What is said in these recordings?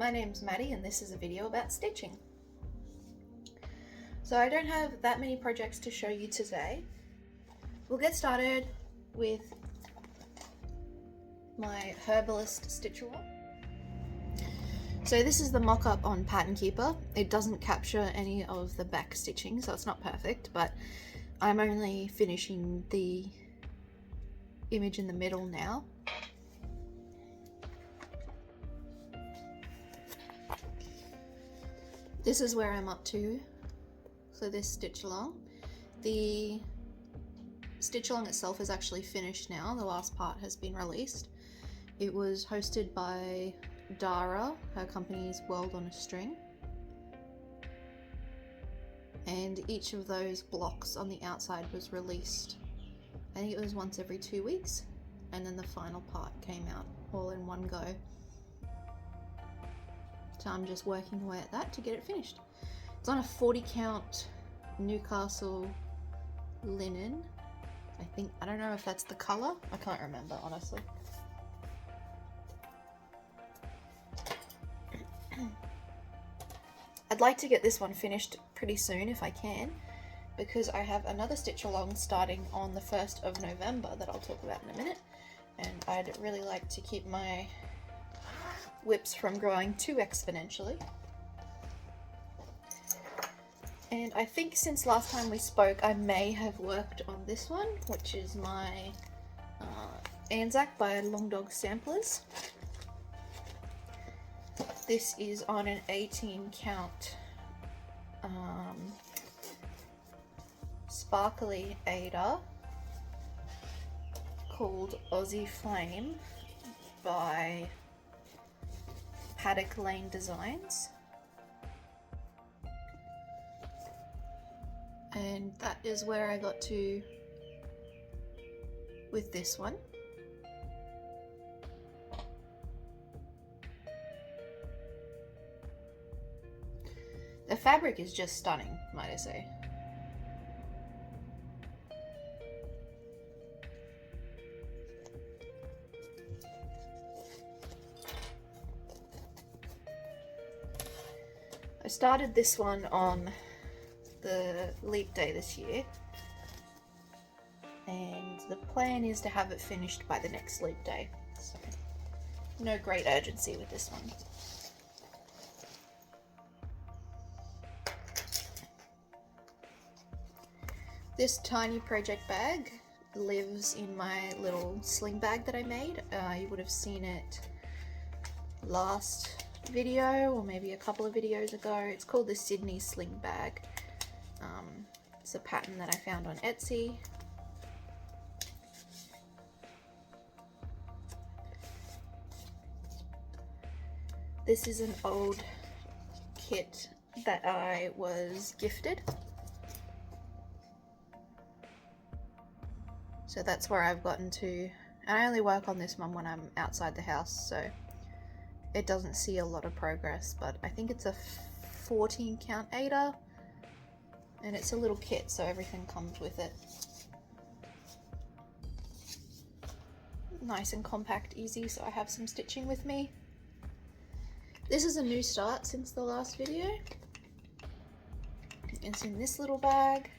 my name's Maddie and this is a video about stitching. So I don't have that many projects to show you today. We'll get started with my herbalist stitch along. So this is the mock-up on Pattern Keeper. It doesn't capture any of the back stitching, so it's not perfect, but I'm only finishing the image in the middle now. This is where I'm up to for this stitch along. The stitch along itself is actually finished now. The last part has been released. It was hosted by Dara, her company's World on a String. And each of those blocks on the outside was released. I think it was once every 2 weeks, and then the final part came out all in one go. So I'm just working away at that to get it finished. It's on a 40 count Newcastle linen. I don't know if that's the colour. I can't remember, honestly. I'd like to get this one finished pretty soon if I can, because I have another stitch along starting on the 1st of November that I'll talk about in a minute, and I'd really like to keep my whips from growing too exponentially. And I think since last time we spoke I may have worked on this one, which is my ANZAK by Long Dog Samplers. This is on an 18 count sparkly Ada called Aussie Flame by Paddock Lane Designs. And that is where I got to with this one. The fabric is just stunning, might I say. I started this one on the leap day this year, and the plan is to have it finished by the next leap day, so no great urgency with this one. This tiny project bag lives in my little sling bag that I made. You would have seen it last video or maybe a couple of videos ago. It's called the Sydney sling bag. It's a pattern that I found on Etsy. This is an old kit that I was gifted. So that's where I've gotten to, and I only work on this one when I'm outside the house, so it doesn't see a lot of progress, but I think it's a 14 count Ada, and it's a little kit, so everything comes with it. Nice and compact, easy, so I have some stitching with me. This is a new start since the last video. It's in this little bag.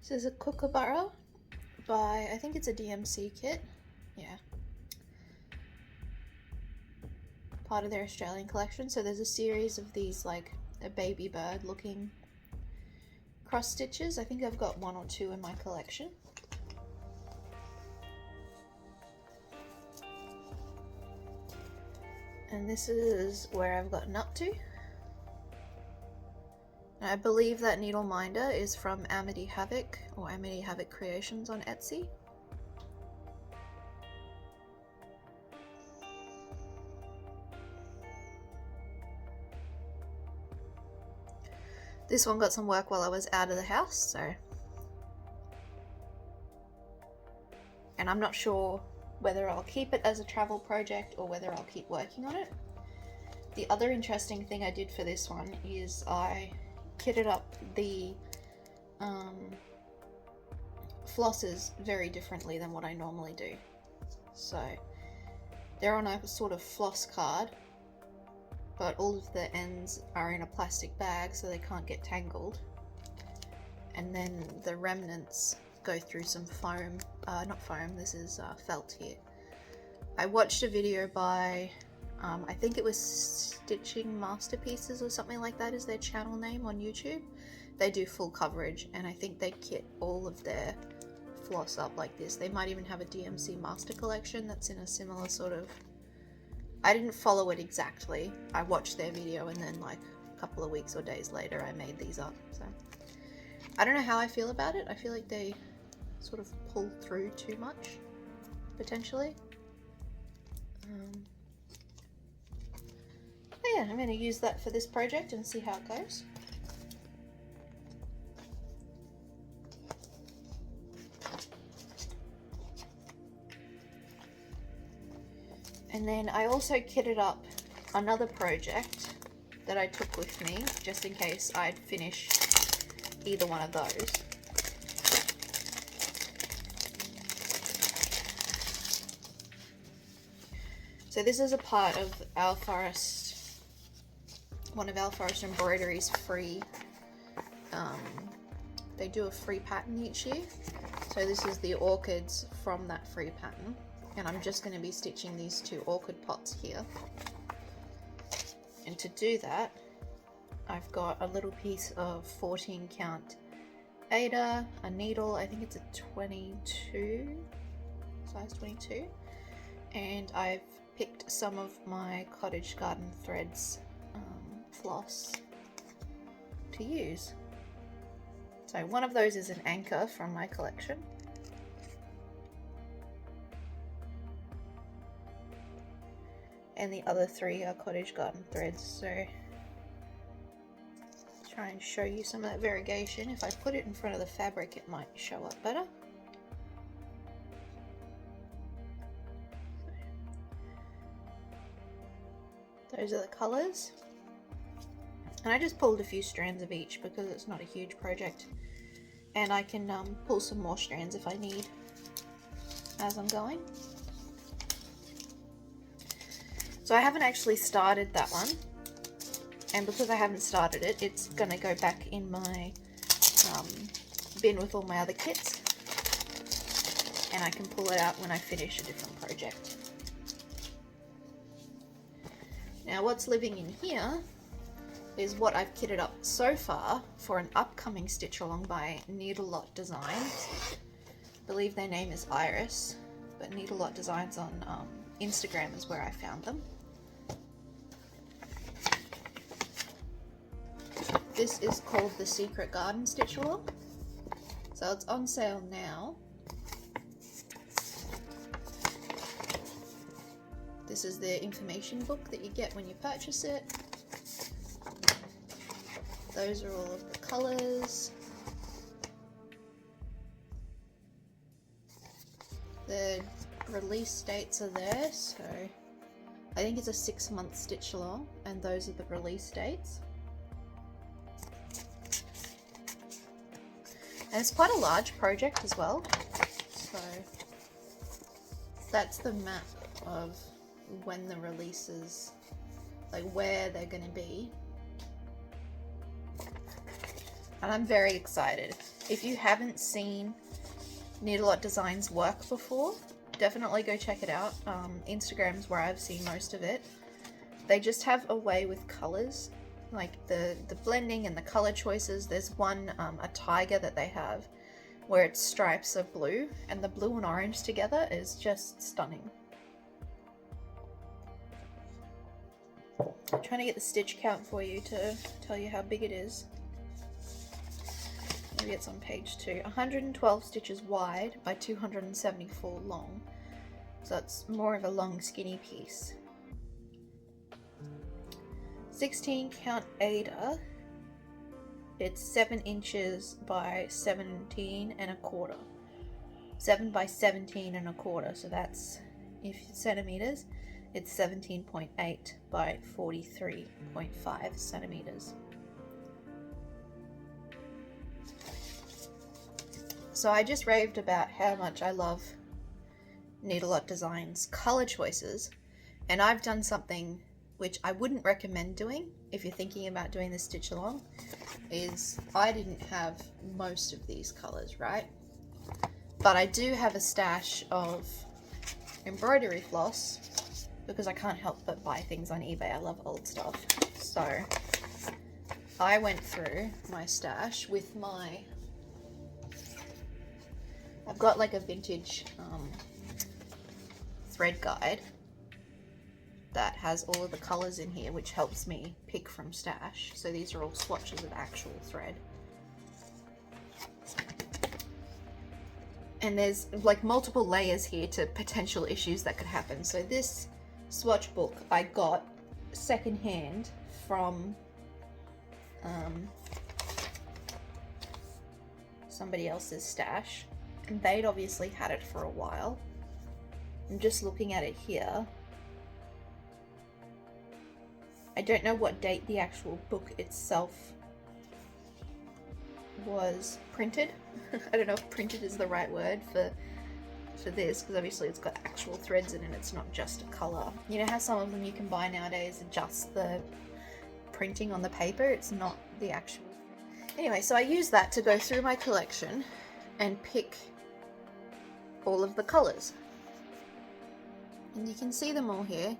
This is a Kookaburra by, I think it's a DMC kit, yeah. Part of their Australian collection. So there's a series of these like a baby bird looking cross stitches. I think I've got 1 or 2 in my collection. And this is where I've gotten up to. I believe that needle minder is from Amityhavoc or Amityhavoc Creations on Etsy. This one got some work while I was out of the house, so. And I'm not sure whether I'll keep it as a travel project or whether I'll keep working on it. The other interesting thing I did for this one is I kitted up the flosses very differently than what I normally do. So They're on a sort of floss card, but all of the ends are in a plastic bag so they can't get tangled. And then the remnants go through some foam, not foam, this is felt here. I watched a video by, I think it was Stitching Masterpieces or something like that is their channel name on YouTube. They do full coverage, and I think they kit all of their floss up like this. They might even have a DMC master collection that's in a similar sort of... I didn't follow it exactly. I watched their video and then like a couple of weeks or days later I made these up. So I don't know how I feel about it. I feel like they sort of pull through too much, potentially. But yeah, I'm going to use that for this project and see how it goes. And then I also kitted up another project that I took with me, just in case I'd finish either one of those. So this is a part of Our Forest, one of Our Forest Embroidery's free, they do a free pattern each year. So this is the orchids from that free pattern. And I'm just going to be stitching these 2 orchid pots here. And to do that, I've got a little piece of 14 count AIDA, a needle, I think it's a 22, size 22, and I've picked some of my Cottage Garden Threads floss to use. So one of those is an anchor from my collection. And the other 3 are Cottage Garden Threads, so try and show you some of that variegation. If I put it in front of the fabric, it might show up better. Those are the colours. And I just pulled a few strands of each because it's not a huge project. And I can pull some more strands if I need as I'm going. So I haven't actually started that one, and because I haven't started it, it's going to go back in my bin with all my other kits, and I can pull it out when I finish a different project. Now what's living in here is what I've kitted up so far for an upcoming stitch along by Needle Lot Designs. I believe their name is Iris, but Needle Lot Designs on Instagram is where I found them. This is called the Secret Garden Stitch Along. So it's on sale now. This is the information book that you get when you purchase it. Those are all of the colours. The release dates are there, so I think it's a 6-month stitch along, and those are the release dates. And it's quite a large project as well, so that's the map of when the releases, like where they're going to be. And I'm very excited. If you haven't seen Needle Lot Designs work before, definitely go check it out. Instagram's where I've seen most of it. They just have a way with colors, like the blending and the color choices. There's one, a tiger that they have, where its stripes are blue, and the blue and orange together is just stunning. I'm trying to get the stitch count for you to tell you how big it is. Maybe it's on page 2. 112 stitches wide by 274 long. So that's more of a long skinny piece. 16 count AIDA. It's 7 inches by 17 and a quarter. 7 by 17 and a quarter. So that's, if centimeters, it's 17.8 by 43.5 centimeters. So I just raved about how much I love Needle Lot Designs color choices, And I've done something which I wouldn't recommend doing if you're thinking about doing the stitch along, is I didn't have most of these colors, right? But I do have a stash of embroidery floss because I can't help but buy things on eBay. I love old stuff. So I went through my stash with my, I've got like a vintage thread guide that has all of the colors in here, which helps me pick from stash. So these are all swatches of actual thread. And there's like multiple layers here to potential issues that could happen. So this swatch book I got secondhand from somebody else's stash, and they'd obviously had it for a while. I'm just looking at it here. I don't know what date the actual book itself was printed. I don't know if printed is the right word for this, because obviously it's got actual threads in it, it's not just a color. You know how some of them you can buy nowadays are just the printing on the paper, it's not the actual. Anyway, so I use that to go through my collection and pick all of the colors. And you can see them all here,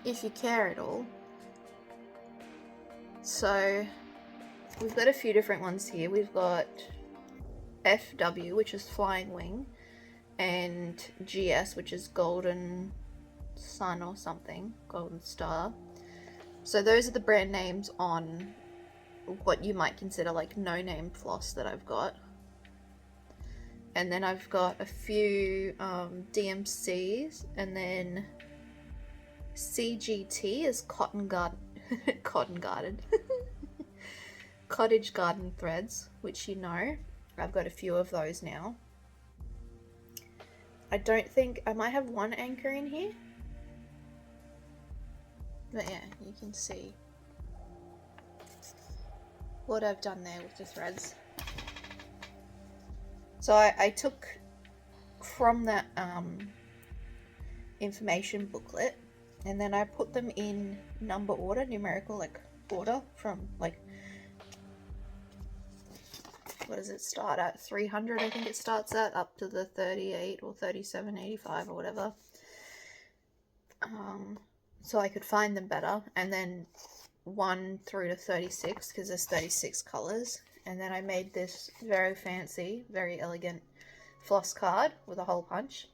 if you care at all. So we've got a few different ones here. We've got FW, which is Flying Wing, and GS, which is Golden Sun or something, Golden Star. So those are the brand names on what you might consider like no-name floss that I've got. And then I've got a few DMCs, and then CGT is Cotton Garden, Cotton Garden, Cottage Garden Threads, which you know, I've got a few of those now. I don't think, I might have one anchor in here. But yeah, you can see what I've done there with the threads. So I took from that information booklet, and then I put them in number order, numerical like order, from like, what does it start at? 300 I think it starts at, up to the 38 or 37, 85 or whatever. So I could find them better, and then 1 through to 36, because there's 36 colors. And then I made this very fancy, very elegant floss card with a hole punch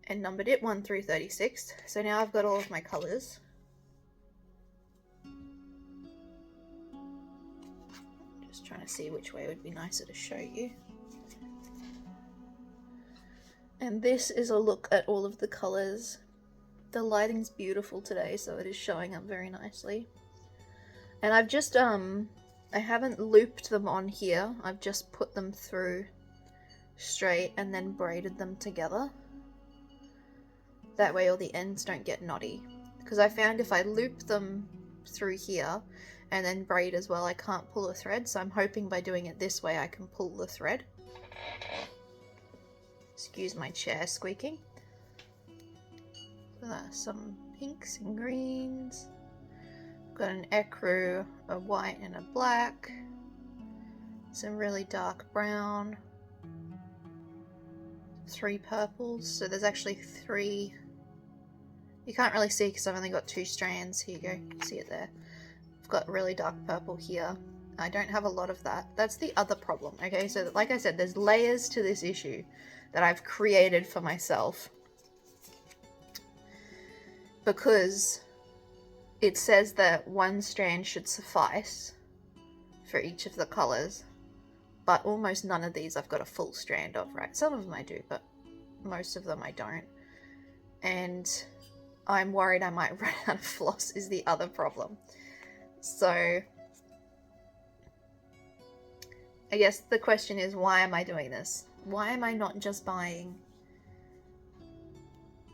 and numbered it 1 through 36. So now I've got all of my colors. Just trying to see which way would be nicer to show you. And this is a look at all of the colors. The lighting's beautiful today, so it is showing up very nicely. And I've just I haven't looped them on here, I've just put them through straight and then braided them together. That way all the ends don't get knotty. Because I found if I loop them through here and then braid as well, I can't pull a thread, so I'm hoping by doing it this way I can pull the thread. Excuse my chair squeaking. Some pinks and greens. Got an ecru, a white and a black, some really dark brown, 3 purples. So there's actually 3. You can't really see because I've only got 2 strands. Here you go, you can see it there. I've got really dark purple here. I don't have a lot of that. That's the other problem. Okay, so like I said, there's layers to this issue that I've created for myself, because it says that 1 strand should suffice for each of the colors, but almost none of these I've got a full strand of, right? Some of them I do, but most of them I don't. And I'm worried I might run out of floss is the other problem. So I guess the question is, why am I doing this? Why am I not just buying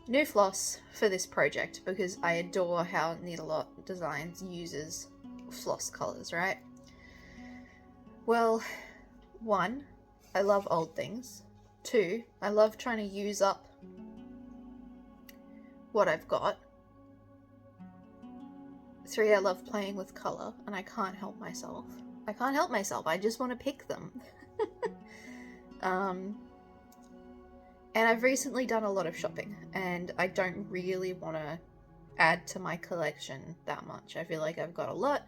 new floss for this project? Because I adore how Knit-A-Lot Designs uses floss colors, right? Well, 1, I love old things. 2, I love trying to use up what I've got. 3, I love playing with colour, and I can't help myself. I just want to pick them. And I've recently done a lot of shopping, and I don't really want to add to my collection that much. I feel like I've got a lot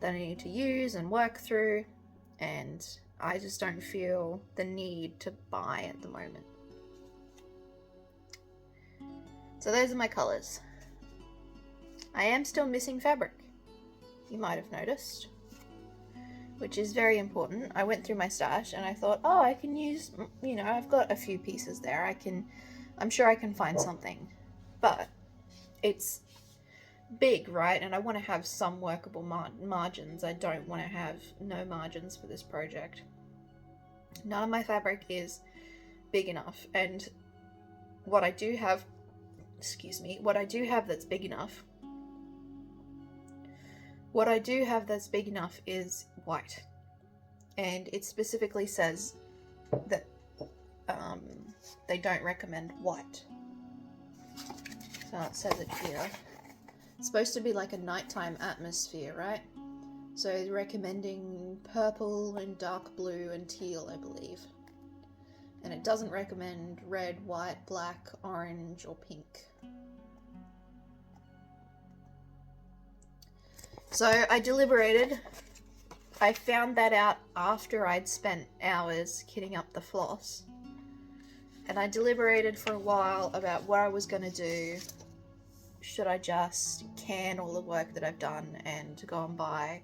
that I need to use and work through, and I just don't feel the need to buy at the moment. So those are my colours. I am still missing fabric, you might have noticed, which is very important. I went through my stash and I thought, oh, I can use, you know, I've got a few pieces there. I'm sure I can find something, but it's big, right? And I want to have some workable margins. I don't want to have no margins for this project. None of my fabric is big enough, and what I do have, that's big enough, is white, and it specifically says that they don't recommend white. So it says it here. It's supposed to be like a nighttime atmosphere, right? So it's recommending purple and dark blue and teal, I believe. And it doesn't recommend red, white, black, orange, or pink. So I deliberated. I found that out after I'd spent hours kitting up the floss. And I deliberated for a while about what I was going to do. Should I just can all the work that I've done and go and buy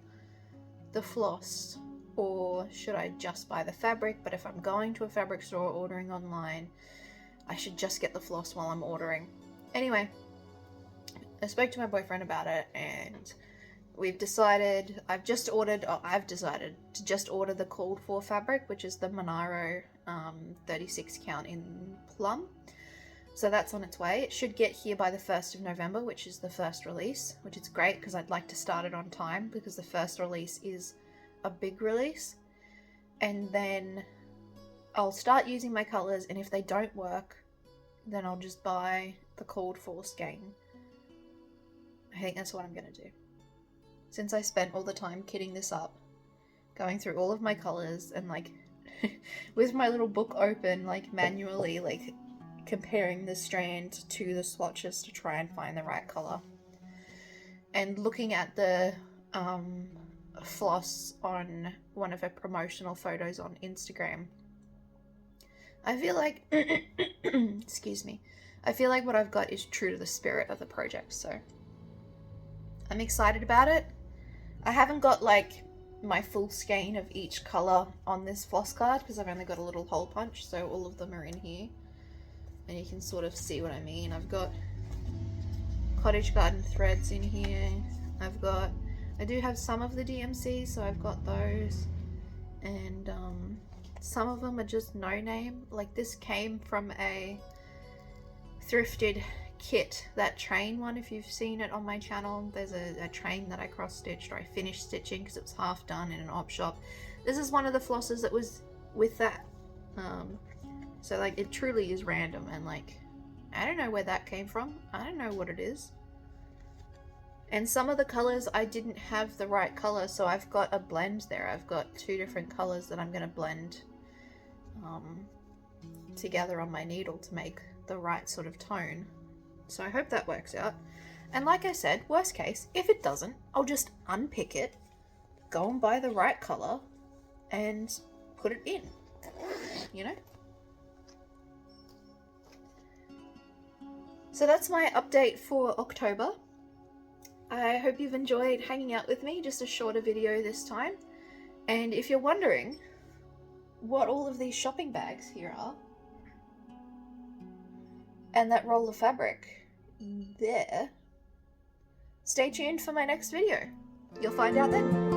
the floss? Or should I just buy the fabric? But if I'm going to a fabric store or ordering online, I should just get the floss while I'm ordering. Anyway, I spoke to my boyfriend about it, and we've decided, I've decided to just order the called for fabric, which is the Monaro 36 count in plum. So that's on its way. It should get here by the 1st of November, which is the first release, which is great because I'd like to start it on time because the first release is a big release. And then I'll start using my colours, and if they don't work, then I'll just buy the called for skein. I think that's what I'm going to do. Since I spent all the time kitting this up, going through all of my colours and like with my little book open, like manually like comparing the strand to the swatches to try and find the right colour, and looking at the floss on one of her promotional photos on Instagram, I feel like excuse me, I feel like what I've got is true to the spirit of the project, so I'm excited about it. I haven't got like my full skein of each colour on this floss card because I've only got a little hole punch, so all of them are in here and you can sort of see what I mean. I've got cottage garden threads in here. I do have some of the DMC, so I've got those, and some of them are just no name. Like this came from a thrifted kit, that train one, if you've seen it on my channel. There's a train that I cross stitched, or I finished stitching because it was half done in an op shop. This is one of the flosses that was with that. So like it truly is random, and like I don't know where that came from. I don't know what it is. And some of the colors I didn't have the right color, so I've got a blend there. I've got 2 different colors that I'm going to blend together on my needle to make the right sort of tone. So I hope that works out. And like I said, worst case, if it doesn't, I'll just unpick it, go and buy the right color, and put it in, you know? So that's my update for October. I hope you've enjoyed hanging out with me, just a shorter video this time. And if you're wondering what all of these shopping bags here are, and that roll of fabric there, stay tuned for my next video. You'll find out then.